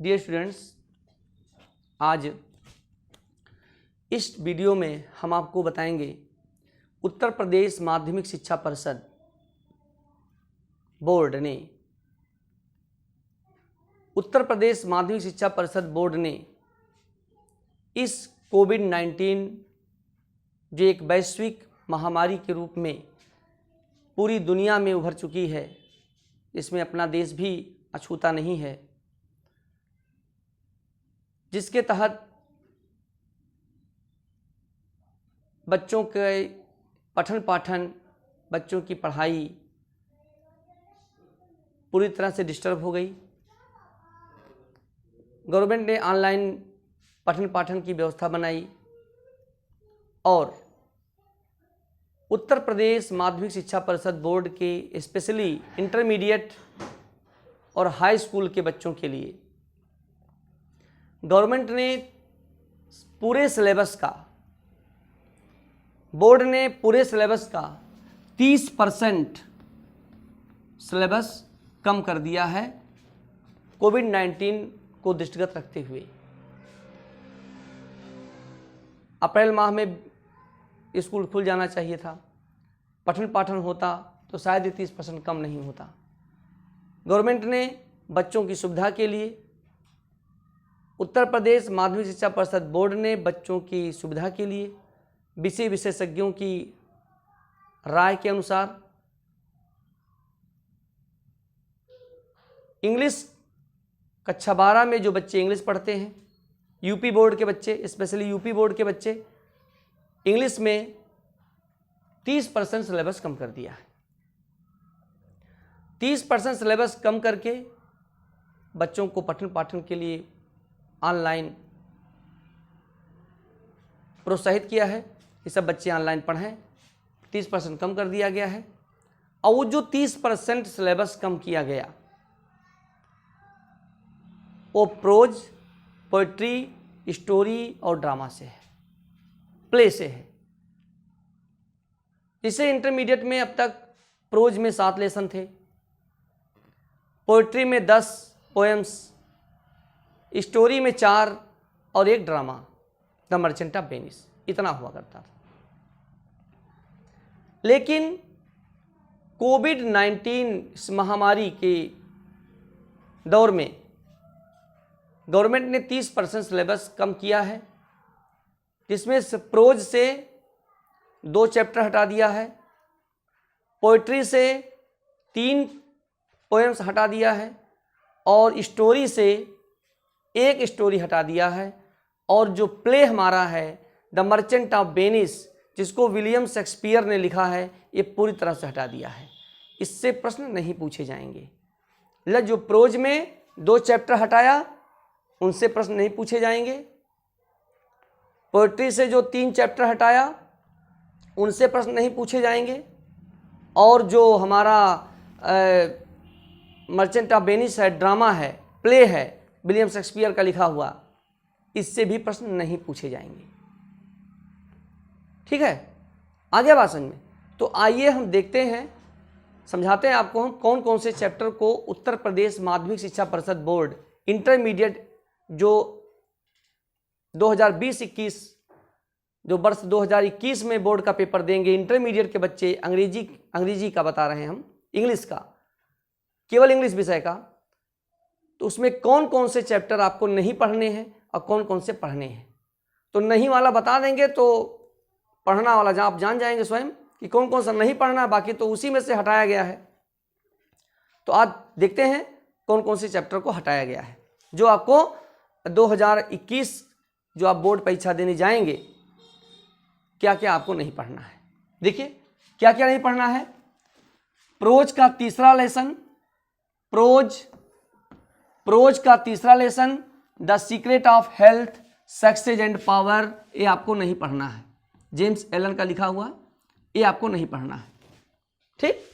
Dear students, आज इस video में हम आपको बताएंगे उत्तर प्रदेश माध्यमिक शिक्षा परिषद बोर्ड ने इस कोविड-19 जो एक वैश्विक महामारी के रूप में पूरी दुनिया में उभर चुकी है, इसमें अपना देश भी अछूता नहीं है, जिसके तहत बच्चों के पठन पाठन, बच्चों की पढ़ाई पूरी तरह से डिस्टर्ब हो गई। गवर्नमेंट ने ऑनलाइन पठन पाठन की व्यवस्था बनाई और उत्तर प्रदेश माध्यमिक शिक्षा परिषद बोर्ड के स्पेशली इंटरमीडिएट और हाई स्कूल के बच्चों के लिए गवर्नमेंट ने बोर्ड ने पूरे सिलेबस का 30% सिलेबस कम कर दिया है कोविड-19 को दृष्टिगत रखते हुए। अप्रैल माह में स्कूल खुल जाना चाहिए था, पठन पाठन होता तो शायद ये 30% कम नहीं होता। गवर्नमेंट ने बच्चों की सुविधा के लिए, उत्तर प्रदेश माध्यमिक शिक्षा परिषद बोर्ड ने बच्चों की सुविधा के लिए विषय विशेषज्ञों की राय के अनुसार इंग्लिश कक्षा 12 में जो बच्चे इंग्लिश पढ़ते हैं, यूपी बोर्ड के बच्चे, स्पेशली यूपी बोर्ड के बच्चे, इंग्लिश में 30% सिलेबस कम कर दिया है। 30% सिलेबस कम करके बच्चों को पठन पाठन के लिए ऑनलाइन प्रोत्साहित किया है कि सब बच्चे ऑनलाइन पढ़ें। 30% कम कर दिया गया है और वो जो 30% सिलेबस कम किया गया वो प्रोज, पोइट्री, स्टोरी और ड्रामा से है, प्ले से है। इसे इंटरमीडिएट में अब तक प्रोज में 7 लेसन थे, पोइट्री में 10 पोएम्स, स्टोरी में 4 और 1 drama, the merchant of Venice, इतना हुआ करता था। लेकिन कोविड-19 महामारी के दौर में गवर्नमेंट ने 30% सिलेबस कम किया है, जिसमें प्रोज से 2 चैप्टर हटा दिया है, पोइट्री से 3 पोएम्स हटा दिया है और स्टोरी से 1 स्टोरी हटा दिया है। और जो प्ले हमारा है द मर्चेंट ऑफ वेनिस, जिसको विलियम शेक्सपियर ने लिखा है, ये पूरी तरह से हटा दिया है। इससे प्रश्न नहीं पूछे जाएंगे। जो प्रोज में 2 चैप्टर हटाया, उनसे प्रश्न नहीं पूछे जाएंगे। पोइट्री से जो 3 चैप्टर हटाया, उनसे प्रश्न नहीं पूछे जाएंगे। और जो हमारा मर्चेंट ऑफ वेनिस है, ड्रामा है, प्ले है, विलियम शेक्सपियर का लिखा हुआ, इससे भी प्रश्न नहीं पूछे जाएंगे। ठीक है, आ गया बात समझ में? तो आइए हम देखते हैं, समझाते हैं आपको हम कौन कौन से चैप्टर को उत्तर प्रदेश माध्यमिक शिक्षा परिषद बोर्ड इंटरमीडिएट जो 2020-21 जो वर्ष 2021 में बोर्ड का पेपर देंगे इंटरमीडिएट के बच्चे, अंग्रेजी का बता रहे हैं हम, इंग्लिश का, केवल इंग्लिश विषय का, तो उसमें कौन कौन से चैप्टर आपको नहीं पढ़ने हैं और कौन कौन से पढ़ने हैं। तो नहीं वाला बता देंगे तो पढ़ना वाला जहाँ आप जान जाएंगे स्वयं कि कौन कौन सा नहीं पढ़ना है, बाकी तो उसी में से हटाया गया है। तो आज देखते हैं कौन कौन से चैप्टर को हटाया गया है, जो आपको 2021 जो आप बोर्ड परीक्षा देने जाएंगे, क्या क्या आपको नहीं पढ़ना है। देखिए क्या क्या नहीं पढ़ना है। प्रोज का तीसरा लेसन, प्रोज का तीसरा lesson the secret of health, success and power, ये आपको नहीं पढ़ना है। जेम्स एलन का लिखा हुआ, ये आपको नहीं पढ़ना है। ठीक,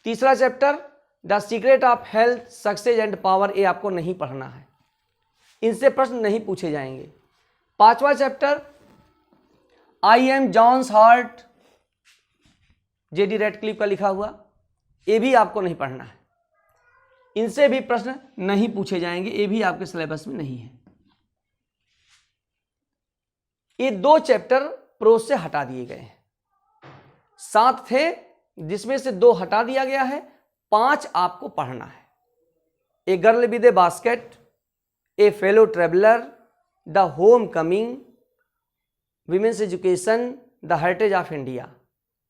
तीसरा chapter the secret of health, success and power, ये आपको नहीं पढ़ना है, इनसे प्रश्न नहीं पूछे जाएंगे। 5वां chapter I am John's heart, J D Ratcliffe का लिखा हुआ, ये भी आपको नहीं पढ़ना है। इनसे भी प्रश्न नहीं पूछे जाएंगे, ये भी आपके सिलेबस में नहीं है। ये 2 चैप्टर प्रोज से हटा दिए गए हैं। 7 थे जिसमें से 2 हटा दिया गया है, 5 आपको पढ़ना है। A girl with A basket, A fellow traveller, the home coming, women's education, the heritage of India,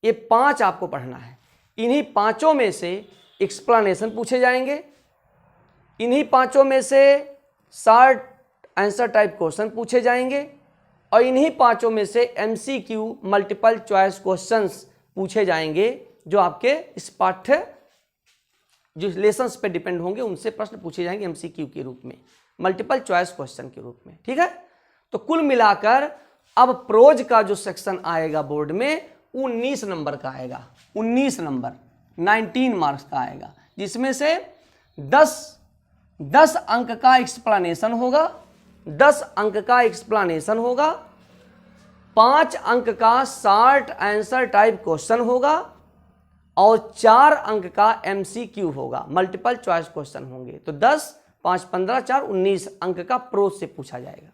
ये 5 आपको पढ़ना है। इन्हीं 5 में से एक्सप्लेनेशन पूछे जाएंगे, इन्हीं 5 में से शॉर्ट आंसर टाइप क्वेश्चन पूछे जाएंगे और इन्हीं 5 में से MCQ मल्टीपल चॉइस क्वेश्चंस पूछे जाएंगे, जो आपके इस पाठ्य जो लेसन्स पे डिपेंड होंगे उनसे प्रश्न पूछे जाएंगे MCQ के रूप में, मल्टीपल चॉइस क्वेश्चन के रूप में। ठीक है, तो कुल मिलाकर अब प्रोज का जो सेक्शन आएगा बोर्ड में 19 नंबर का आएगा, 19 नंबर 19 मार्क्स का आएगा, जिसमें से 10 अंक का एक्सप्लेनेशन होगा, 10 अंक का एक्सप्लेनेशन होगा, 5 अंक का शॉर्ट आंसर टाइप क्वेश्चन होगा और 4 अंक का MCQ होगा, मल्टीपल चॉइस क्वेश्चन होंगे। तो 10, 5, 15, 4, 19 अंक का प्रोज से पूछा जाएगा।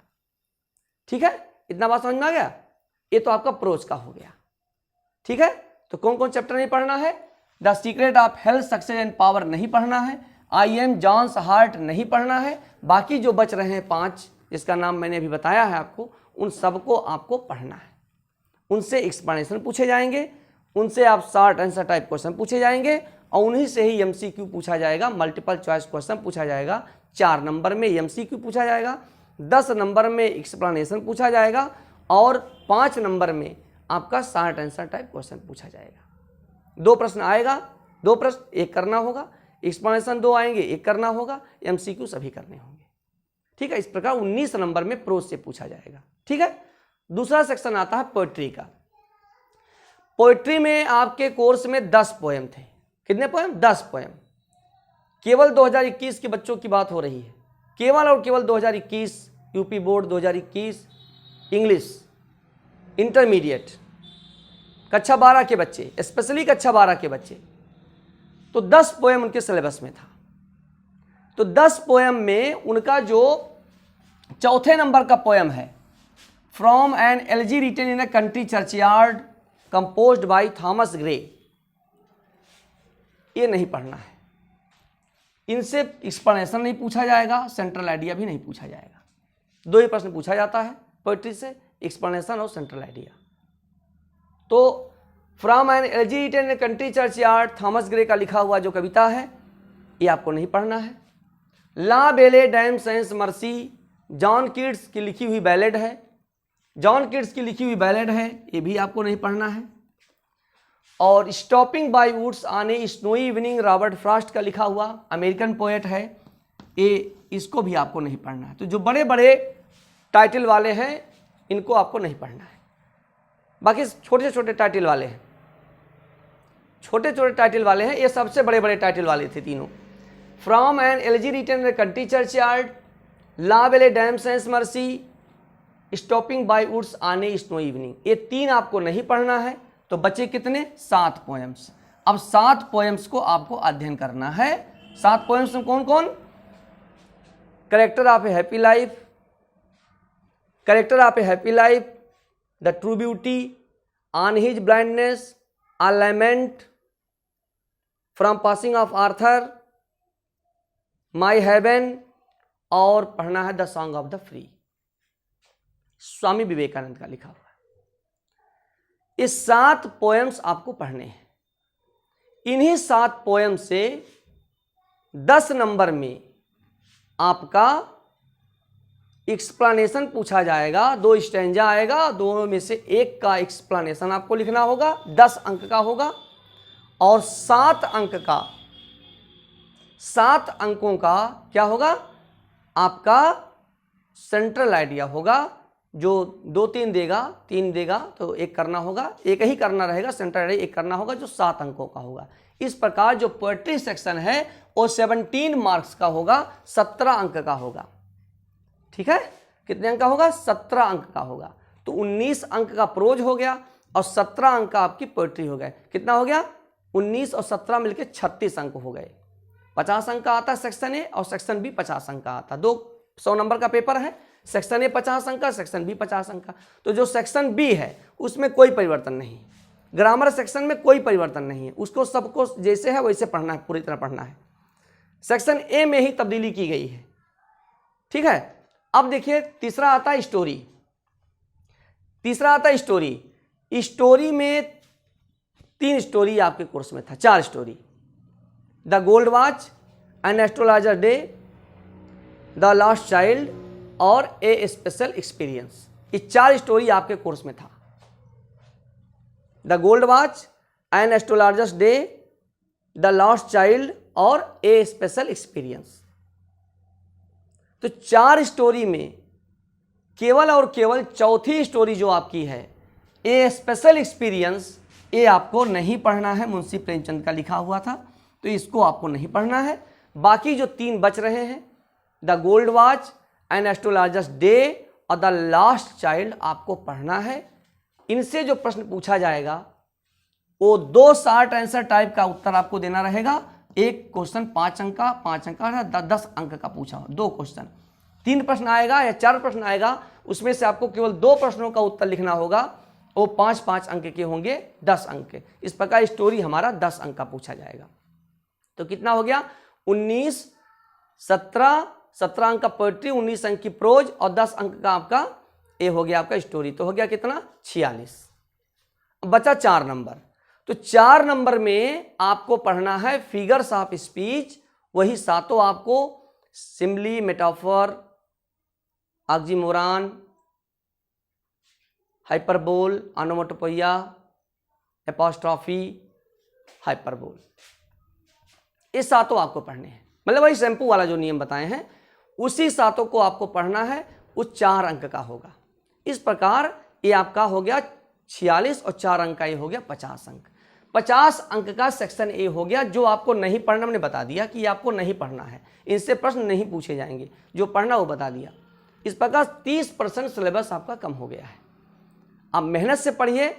ठीक है, इतना बात समझ में आ गया? ये तो आपका प्रोज का हो गया। ठीक है, तो कौन कौन चैप्टर नहीं पढ़ना है? The secret of health, success and power नहीं पढ़ना है, आई एम जॉन्स हार्ट नहीं पढ़ना है, बाकी जो बच रहे हैं 5 जिसका नाम मैंने अभी बताया है आपको, उन सबको आपको पढ़ना है। उनसे एक्सप्लेनेशन पूछे जाएंगे, उनसे आप शॉर्ट आंसर टाइप क्वेश्चन पूछे जाएंगे और उन्हीं से ही MCQ पूछा जाएगा, मल्टीपल चॉइस क्वेश्चन पूछा जाएगा। 4 नंबर में MCQ पूछा जाएगा, 10 नंबर में एक्सप्लेनेशन पूछा जाएगा और 5 नंबर में आपका शॉर्ट आंसर टाइप क्वेश्चन पूछा जाएगा। 2 प्रश्न आएगा, 2 प्रश्न, 1 करना होगा, एक्सप्लेनेशन 2 आएंगे, 1 करना होगा, MCQ सभी करने होंगे। ठीक है, इस प्रकार 19 नंबर में प्रोज से पूछा जाएगा। ठीक है, दूसरा सेक्शन आता है पोएट्री का। पोएट्री में आपके कोर्स में 10 पोएम थे। कितने पोएम? 10 पोएम। केवल 2021 के बच्चों की बात हो रही है, केवल और केवल 2021 यूपी बोर्ड 2021 इंग्लिश इंटरमीडिएट कक्षा 12 के बच्चे, स्पेशली कक्षा 12 के बच्चे, तो 10 पोएम उनके सिलेबस में था। तो 10 पोएम में उनका जो चौथे नंबर का पोएम है, from an elegy written in a country churchyard composed by Thomas Gray, ये नहीं पढ़ना है। इनसे एक्सप्लेनेशन नहीं पूछा जाएगा, सेंट्रल आइडिया भी नहीं पूछा जाएगा। 2 ही प्रश्न पूछा जाता है पोएट्री से, एक्सप्लेनेशन और सेंट्रल आइडिया। तो from an elegy written in a country churchyard, Thomas Gray का लिखा हुआ जो कविता है, ये आपको नहीं पढ़ना है। ला belle dame sans mercy, John Keats की लिखी हुई बैलेड है, जॉन कीट्स की लिखी हुई बैलेड है, ये भी आपको नहीं पढ़ना है। और stopping by woods on a snowy evening, Robert Frost का लिखा हुआ अमेरिकन पोएट है, ये इसको भी आपको नहीं पढ़ना है। तो जो बड़े बड़े टाइटल वाले हैं इनको आपको नहीं पढ़ना है। बाकी छोटे छोटे टाइटल वाले हैं, छोटे छोटे टाइटल वाले हैं, ये सबसे बड़े बड़े टाइटल वाले थे तीनों। From an elegy written country churchyard, la belle dame sans merci, stopping by woods on a snow evening, ये 3 आपको नहीं पढ़ना है। तो बचे कितने? 7 पोएम्स। अब 7 पोएम्स को आपको अध्ययन करना है। 7 पोएम्स में कौन कौन? Character of a happy life, character of a happy life, the true beauty, on his blindness, a lament, from passing of Arthur, my heaven, और पढ़ना है the song of the free, Swami Vivekananda का लिखा हुआ। ये 7 पोएम्स आपको पढ़ने हैं। इन्हीं 7 पोएम से 10 नंबर में आपका एक्सप्लेनेशन पूछा जाएगा। 2 स्टैंजा आएगा, दोनों में से एक का एक्सप्लेनेशन आपको लिखना होगा, 10 अंक का होगा। और 7 अंकों का क्या होगा? आपका सेंट्रल आइडिया होगा, जो 2-3 देगा, 3 देगा तो 1 करना होगा, 1 ही करना रहेगा, सेंट्रल आइडिया 1 करना होगा, जो 7 अंकों का होगा। इस प्रकार जो पोएट्री सेक्शन है वो 17 मार्क्स का होगा, 17 अंक का होगा। ठीक है, कितने अंक का होगा? 17 अंक का होगा। तो 19 अंक का प्रोज हो गया और 17 अंक का आपकी पोएट्री हो गए। कितना हो गया? 19 और 17 मिलकर 36 अंक हो गए। 50 अंक का आता है सेक्शन ए, और सेक्शन बी 50 अंक का आता है। 200 नंबर का पेपर है, सेक्शन ए 50 अंक का, सेक्शन बी 50 अंक का। तो जो सेक्शन बी है उसमें कोई परिवर्तन नहीं, ग्रामर सेक्शन में कोई परिवर्तन नहीं है, उसको सबको जैसे है वैसे पढ़ना है, पूरी तरह पढ़ना है। सेक्शन ए में ही तब्दीली की गई है, ठीक है। अब देखिए तीसरा आता है स्टोरी। तीसरा आता है स्टोरी। स्टोरी में 3 स्टोरी आपके कोर्स में था, 4 story. The gold watch, an astrologer day, the lost child और ए स्पेशल एक्सपीरियंस। ये 4 स्टोरी आपके कोर्स में था। The gold watch, an astrologer's day, the lost child और ए स्पेशल एक्सपीरियंस। तो 4 स्टोरी में केवल और केवल चौथी स्टोरी जो आपकी है ए स्पेशल एक्सपीरियंस, ये आपको नहीं पढ़ना है। मुंशी प्रेमचंद का लिखा हुआ था, तो इसको आपको नहीं पढ़ना है। बाकी जो 3 बच रहे हैं, the gold watch, an astrologer's day और द लास्ट चाइल्ड, आपको पढ़ना है। इनसे जो प्रश्न पूछा जाएगा वो 2 शॉर्ट आंसर टाइप का उत्तर आपको देना रहेगा। एक क्वेश्चन 5 अंक का, 5 अंक का 10 अंक का पूछा हो, 2 क्वेश्चन, 3 प्रश्न आएगा या 4 प्रश्न आएगा, उसमें से आपको केवल 2 प्रश्नों का उत्तर लिखना होगा। वो 5-5 अंक के होंगे, 10 अंक के। इस प्रकार स्टोरी हमारा 10 अंक का पूछा जाएगा। तो कितना हो गया? 19, 17 अंक का पोएट्री, 19 अंक की प्रोज और 10 अंक का आपका ये हो गया आपका स्टोरी। तो हो गया कितना? 46। अब बचा 4 नंबर। तो 4 नंबर में आपको पढ़ना है फिगर्स ऑफ स्पीच। वही 7 आपको simile, metaphor, oxymoron, hyperbole, onomatopoeia, apostrophe, hyperbole, ये 7 आपको पढ़ने हैं। मतलब वही शैम्पू वाला जो नियम बताए हैं उसी 7 को आपको पढ़ना है। वो 4 अंक का होगा। इस प्रकार ये आपका हो गया 46 और 4 अंक का ये हो गया 50 अंक। 50 अंक का सेक्शन ए हो गया। जो आपको नहीं पढ़ना मैंने बता दिया कि आपको नहीं पढ़ना है, इनसे प्रश्न नहीं पूछे जाएंगे, जो पढ़ना वो बता दिया। इस प्रकार 30% सिलेबस आपका कम हो गया है। आप मेहनत से पढ़िए,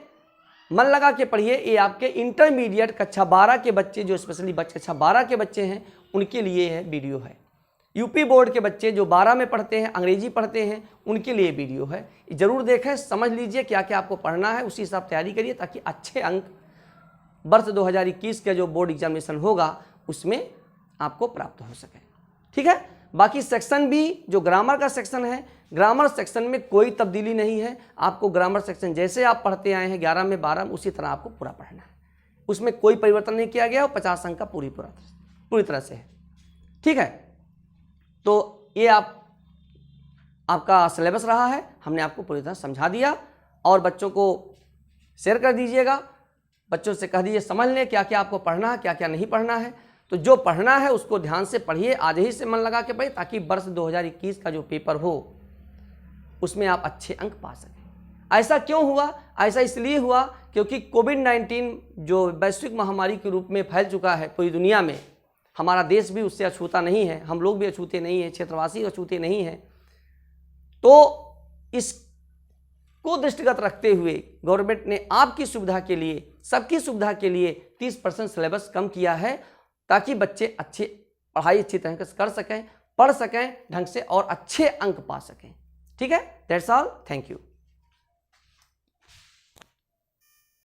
मन लगा के पढ़िए। ये आपके इंटरमीडिएट कक्षा 12 के बच्चे, जो स्पेशली कक्षा 12 के बच्चे हैं, उनके लिए है वीडियो है। यूपी बोर्ड के बच्चे जो 12 में पढ़ते हैं, अंग्रेजी पढ़ते हैं, उनके लिए वीडियो है। जरूर देखें, समझ लीजिए क्या क्या आपको पढ़ना है, उसी हिसाब तैयारी करिए ताकि अच्छे अंक वर्ष 2021 का जो बोर्ड एग्जामिनेशन होगा उसमें आपको प्राप्त हो सके। ठीक है। बाकी सेक्शन बी जो ग्रामर का सेक्शन है, ग्रामर सेक्शन में कोई तब्दीली नहीं है। आपको ग्रामर सेक्शन जैसे आप पढ़ते आए हैं 11 में 12 में, उसी तरह आपको पूरा पढ़ना है। उसमें कोई परिवर्तन नहीं किया गया। 50 अंक का पूरी तरह से है। ठीक है। तो ये आपका सिलेबस रहा है, हमने आपको पूरी तरह समझा दिया। और बच्चों को शेयर कर दीजिएगा, बच्चों से कह दीजिए समझ लें क्या क्या आपको पढ़ना है, क्या क्या नहीं पढ़ना है। तो जो पढ़ना है उसको ध्यान से पढ़िए, आज ही से मन लगा के पढ़िए, ताकि वर्ष 2021 का जो पेपर हो उसमें आप अच्छे अंक पा सकें। ऐसा क्यों हुआ? ऐसा इसलिए हुआ क्योंकि कोविड-19 जो वैश्विक महामारी के रूप में फैल चुका है पूरी दुनिया में, हमारा देश भी उससे अछूता नहीं है, हम लोग भी अछूते नहीं हैं, क्षेत्रवासी अछूते नहीं हैं। तो इसको दृष्टिगत रखते हुए गवर्नमेंट ने आपकी सुविधा के लिए, सबकी सुविधा के लिए 30% सिलेबस कम किया है, ताकि बच्चे अच्छी पढ़ाई अच्छी तरह से कर सकें, पढ़ सकें ढंग से और अच्छे अंक पा सकें। ठीक है। That's all. Thank you.